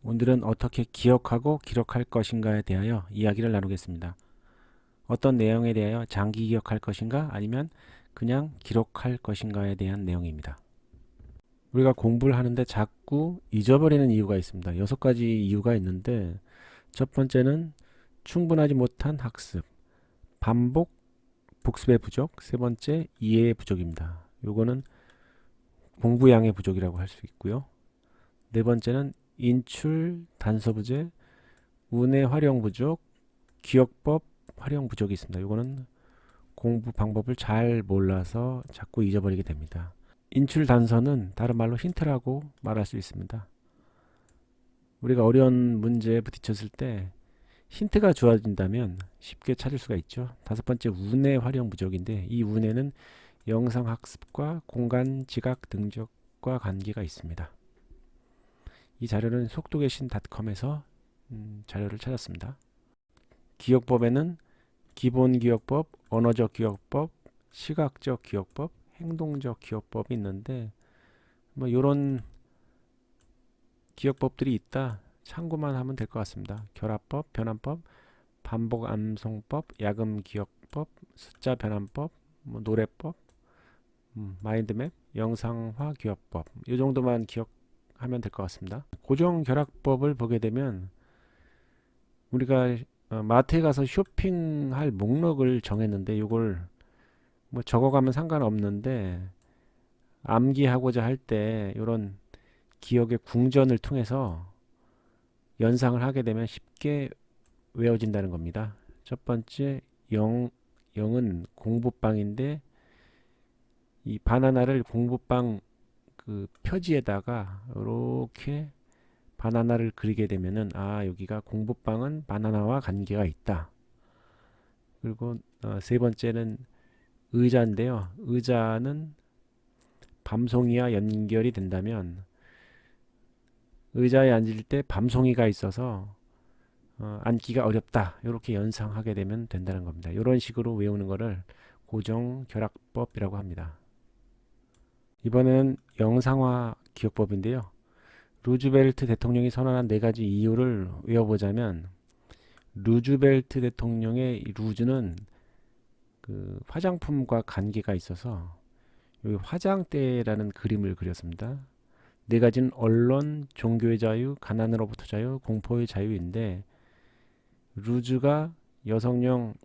오늘은 어떻게 기억하고 기록할 것인가에 대하여 이야기를 나누겠습니다. 어떤 내용에 대하여 장기 기억할 것인가 아니면 그냥 기록할 것인가에 대한 내용입니다. 우리가 공부를 하는데 자꾸 잊어버리는 이유가 있습니다. 6가지 이유가 있는데 첫 번째는 충분하지 못한 학습, 반복, 복습의 부족, 세 번째 이해의 부족입니다. 요거는 공부량의 부족이라고 할 수 있고요. 네 번째는 인출, 단서 부재, 운의 활용 부족, 기억법 활용 부족이 있습니다. 이거는 공부 방법을 잘 몰라서 자꾸 잊어버리게 됩니다. 인출 단서는 다른 말로 힌트라고 말할 수 있습니다. 우리가 어려운 문제에 부딪혔을 때 힌트가 주어진다면 쉽게 찾을 수가 있죠. 다섯 번째, 운의 활용 부족인데 이 운에는 영상 학습과 공간 지각 능력과 관계가 있습니다. 이 자료는 속도계신.com에서 자료를 찾았습니다. 기억법에는 기본 기억법, 언어적 기억법, 시각적 기억법, 행동적 기억법이 있는데 뭐 이런 기억법들이 있다. 참고만 하면 될 것 같습니다. 결합법, 변환법, 반복 암송법, 야금 기억법, 숫자 변환법, 뭐 노래법, 마인드맵, 영상화 기억법 이 정도만 기억하면 될 것 같습니다. 고정 결합법을 보게 되면 우리가 마트에 가서 쇼핑할 목록을 정했는데 이걸 뭐 적어가면 상관없는데 암기하고자 할 때 이런 기억의 궁전을 통해서 연상을 하게 되면 쉽게 외워진다는 겁니다. 첫 번째 영은 공부방인데 이 바나나를 공부방 그 표지에다가 이렇게 바나나를 그리게 되면은 여기가 공부방은 바나나와 관계가 있다. 그리고 세 번째는 의자인데요. 의자는 밤송이와 연결이 된다면 의자에 앉을 때 밤송이가 있어서 앉기가 어렵다. 이렇게 연상하게 되면 된다는 겁니다. 이런 식으로 외우는 것을 고정 결합법이라고 합니다. 이번에는 영상화 기억법인데요. 루즈벨트 대통령이 선언한 4가지 이유를 외워보자면 루즈벨트 대통령의 루즈는 그 화장품과 관계가 있어서 여기 화장대라는 그림을 그렸습니다. 4가지는 언론, 종교의 자유, 가난으로부터 자유, 공포의 자유인데 루즈가 여성용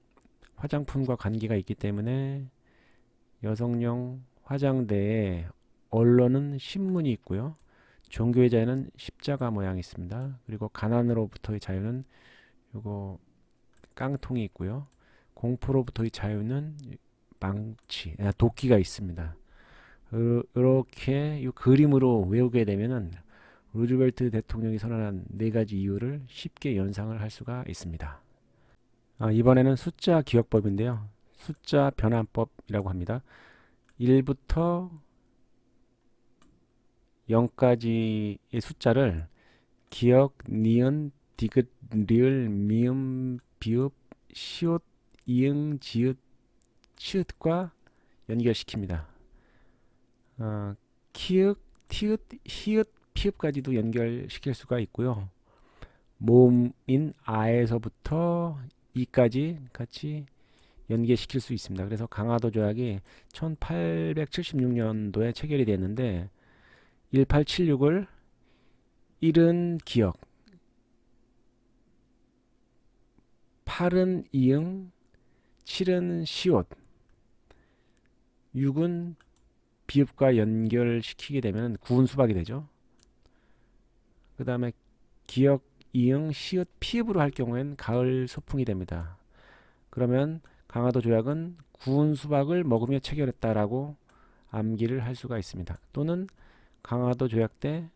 화장품과 관계가 있기 때문에 여성용 화장대에 언론은 신문이 있고요. 종교의 자유는 십자가 모양이 있습니다. 그리고 가난으로부터의 자유는 요거 깡통이 있고요. 공포로부터의 자유는 망치, 도끼가 있습니다. 이렇게 이 그림으로 외우게 되면은 루즈벨트 대통령이 선언한 4가지 이유를 쉽게 연상을 할 수가 있습니다. 이번에는 숫자 기억법인데요. 숫자 변환법이라고 합니다. 1부터 0까지의 숫자를 기억, 니은, 디귿, 리을, 미음, 비읍, 시옷, 이응, 지읒, 치읓과 연결시킵니다. 키읔, 티읕, 히읗, 피읍까지도 연결시킬 수가 있고요. 모음인 아에서부터 이까지 같이 연계시킬 수 있습니다. 그래서 강화도 조약이 1876년도에 체결이 됐는데 1876을 1은 기억, 8은 이응, 7은 시옷, 6은 비읍과 연결시키게 되면 구운 수박이 되죠. 그 다음에 기억, 이응, 시읒, 피읍으로 할 경우엔 가을 소풍이 됩니다. 그러면 강화도 조약은 구운 수박을 먹으며 체결했다라고 암기를 할 수가 있습니다. 또는 강화도 조약 때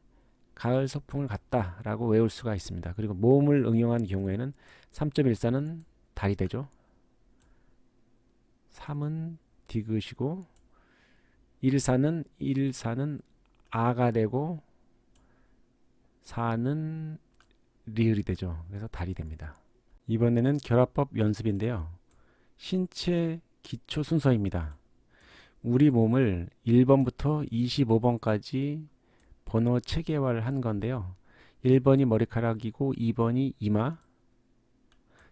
가을 소풍을 갔다라고 외울 수가 있습니다. 그리고 모음을 응용한 경우에는 3.14는 달이 되죠. 3은 디귿이고 1사는 아가 되고 4는 리을이 되죠. 그래서 달이 됩니다. 이번에는 결합법 연습인데요. 신체 기초 순서입니다. 우리 몸을 1번부터 25번까지 번호 체계화를 한 건데요. 1번이 머리카락이고 2번이 이마,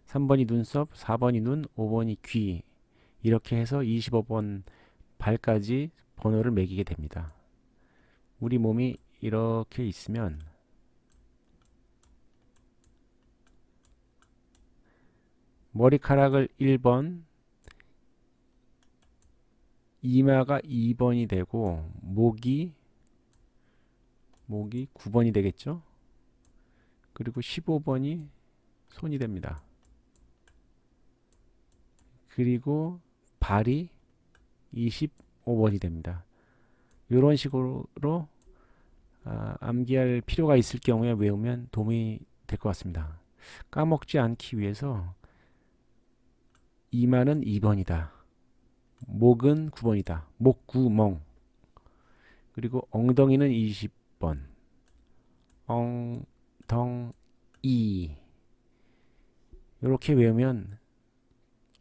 3번이 눈썹, 4번이 눈, 5번이 귀. 이렇게 해서 25번 발까지 번호를 매기게 됩니다. 우리 몸이 이렇게 있으면 머리카락을 1번, 이마가 2번이 되고 목이 9번이 되겠죠. 그리고 15번이 손이 됩니다. 그리고 발이 25번이 됩니다. 이런 식으로 암기할 필요가 있을 경우에 외우면 도움이 될 것 같습니다. 까먹지 않기 위해서 이마는 2번이다. 목은 9번이다. 목구멍. 그리고 엉덩이는 20번. 엉덩이. 이렇게 외우면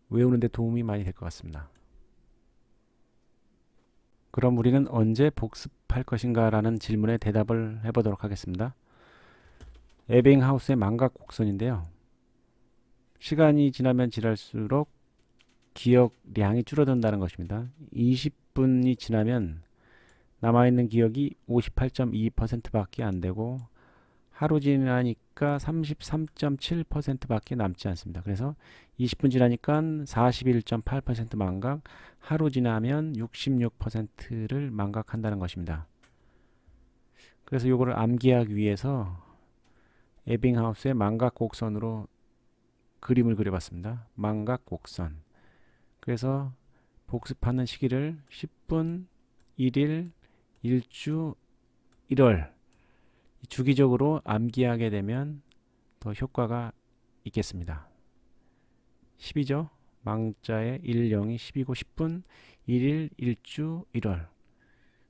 외우는데 도움이 많이 될 것 같습니다. 그럼 우리는 언제 복습할 것인가 라는 질문에 대답을 해보도록 하겠습니다. 에빙하우스의 망각 곡선인데요. 시간이 지나면 지날수록 기억량이 줄어든다는 것입니다. 20분이 지나면 남아있는 기억이 58.2%밖에 안 되고 하루 지나니까 33.7%밖에 남지 않습니다. 그래서 20분 지나니까 41.8% 망각, 하루 지나면 66%를 망각한다는 것입니다. 그래서 이거를 암기하기 위해서 에빙하우스의 망각 곡선으로 그림을 그려봤습니다. 망각 곡선. 그래서 복습하는 시기를 10분, 1일, 1주, 1월 주기적으로 암기하게 되면 더 효과가 있겠습니다. 10이죠. 망자의 1, 0이 10이고 10분, 1일, 1주, 1월.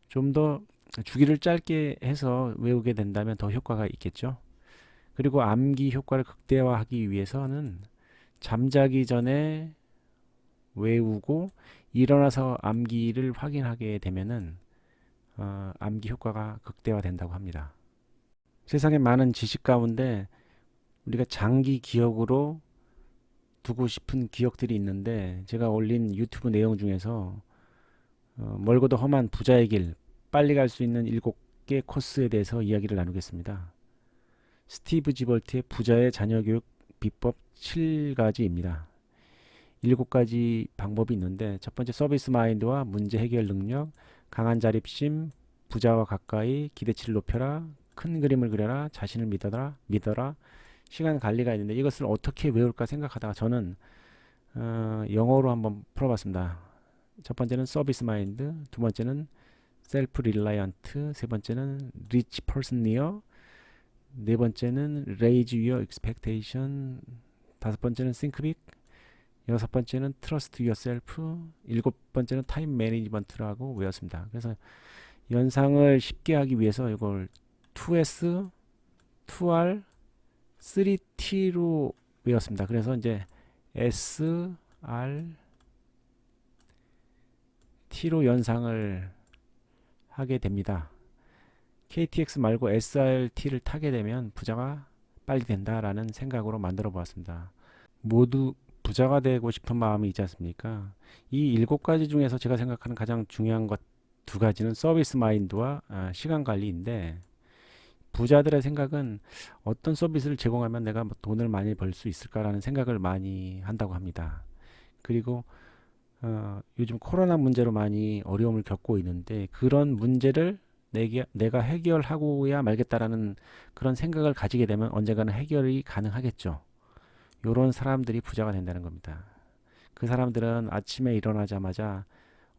좀 더 주기를 짧게 해서 외우게 된다면 더 효과가 있겠죠. 그리고 암기 효과를 극대화하기 위해서는 잠자기 전에 외우고 일어나서 암기를 확인하게 되면은 암기 효과가 극대화된다고 합니다. 세상에 많은 지식 가운데 우리가 장기 기억으로 두고 싶은 기억들이 있는데 제가 올린 유튜브 내용 중에서 멀고도 험한 부자의 길, 빨리 갈 수 있는 7개 코스에 대해서 이야기를 나누겠습니다. 스티브 지볼트의 부자의 자녀교육 비법 7가지입니다. 7가지 방법이 있는데 첫 번째 서비스 마인드와 문제 해결 능력, 강한 자립심, 부자와 가까이, 기대치를 높여라, 큰 그림을 그려라, 자신을 믿어라, 시간 관리가 있는데 이것을 어떻게 외울까 생각하다가 저는 영어로 한번 풀어봤습니다. 첫 번째는 서비스 마인드, 두 번째는 셀프 릴라이언트, 세 번째는 리치 퍼스니어, 네 번째는 raise your expectation, 다섯 번째는 think big, 여섯 번째는 trust yourself, 일곱 번째는 타임 매니지먼트라고 외웠습니다. 그래서 연상을 쉽게 하기 위해서 이걸 2S, 2R, 3T로 외웠습니다. 그래서 이제 S, R, T로 연상을 하게 됩니다. KTX 말고 SRT를 타게 되면 부자가 빨리 된다라는 생각으로 만들어 보았습니다. 모두 부자가 되고 싶은 마음이 있지 않습니까? 이 7가지 중에서 제가 생각하는 가장 중요한 것 2가지는 서비스 마인드와 시간 관리인데 부자들의 생각은 어떤 서비스를 제공하면 내가 돈을 많이 벌 수 있을까라는 생각을 많이 한다고 합니다. 그리고 요즘 코로나 문제로 많이 어려움을 겪고 있는데 그런 문제를 내가 해결하고야 말겠다라는 그런 생각을 가지게 되면 언젠가는 해결이 가능하겠죠. 요런 사람들이 부자가 된다는 겁니다. 그 사람들은 아침에 일어나자마자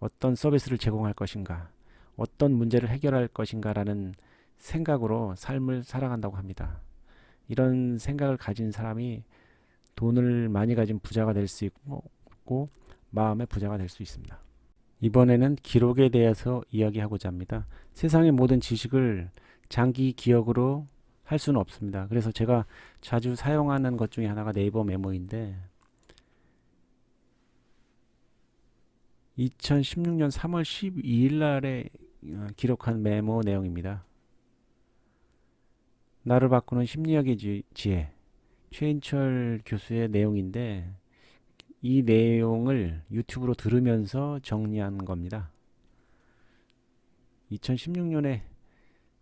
어떤 서비스를 제공할 것인가, 어떤 문제를 해결할 것인가라는 생각으로 삶을 살아간다고 합니다. 이런 생각을 가진 사람이 돈을 많이 가진 부자가 될 수 있고 마음의 부자가 될 수 있습니다. 이번에는 기록에 대해서 이야기하고자 합니다. 세상의 모든 지식을 장기 기억으로 할 수는 없습니다. 그래서 제가 자주 사용하는 것 중에 하나가 네이버 메모인데 2016년 3월 12일 날에 기록한 메모 내용입니다. 나를 바꾸는 심리학의 지혜. 최인철 교수의 내용인데 이 내용을 유튜브로 들으면서 정리한 겁니다. 2016년에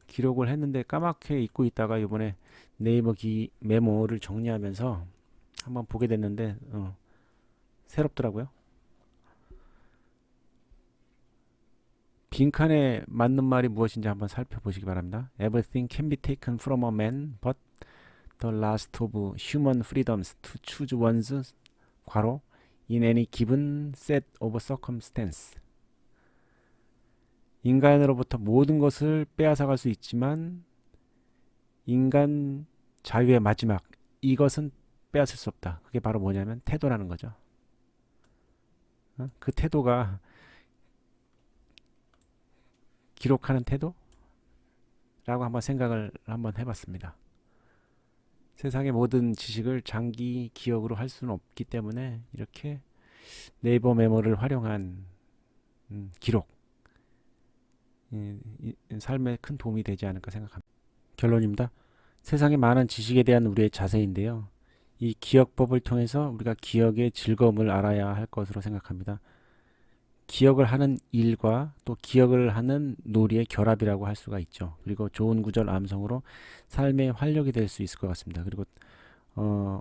기록을 했는데 까맣게 잊고 있다가 이번에 네이버 메모를 정리하면서 한번 보게 됐는데 새롭더라고요. 빈칸에 맞는 말이 무엇인지 한번 살펴보시기 바랍니다. Everything can be taken from a man, but the last of human freedoms to choose one's 괄호 in any given set of circumstance. 인간으로부터 모든 것을 빼앗아갈 수 있지만 인간 자유의 마지막 이것은 빼앗을 수 없다. 그게 바로 뭐냐면 태도라는 거죠. 그 태도가 기록하는 태도라고 한번 생각을 한번 해봤습니다. 세상의 모든 지식을 장기 기억으로 할 수는 없기 때문에 이렇게 네이버 메모를 활용한 기록 삶에 큰 도움이 되지 않을까 생각합니다. 결론입니다. 세상의 많은 지식에 대한 우리의 자세인데요. 이 기억법을 통해서 우리가 기억의 즐거움을 알아야 할 것으로 생각합니다. 기억을 하는 일과 또 기억을 하는 놀이의 결합이라고 할 수가 있죠. 그리고 좋은 구절 암송으로 삶의 활력이 될 수 있을 것 같습니다. 그리고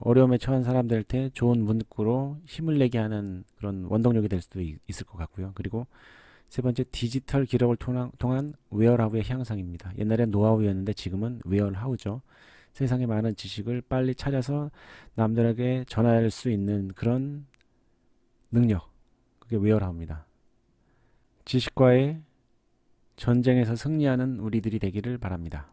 어려움에 처한 사람들한테 좋은 문구로 힘을 내게 하는 그런 원동력이 될 수도 있을 것 같고요. 그리고 세 번째, 디지털 기록을 통한 웨어하우의 향상입니다. 옛날엔 노하우였는데 지금은 웨어하우죠. 세상의 많은 지식을 빨리 찾아서 남들에게 전할 수 있는 그런 능력, 그게 웨어하우입니다. 지식과의 전쟁에서 승리하는 우리들이 되기를 바랍니다.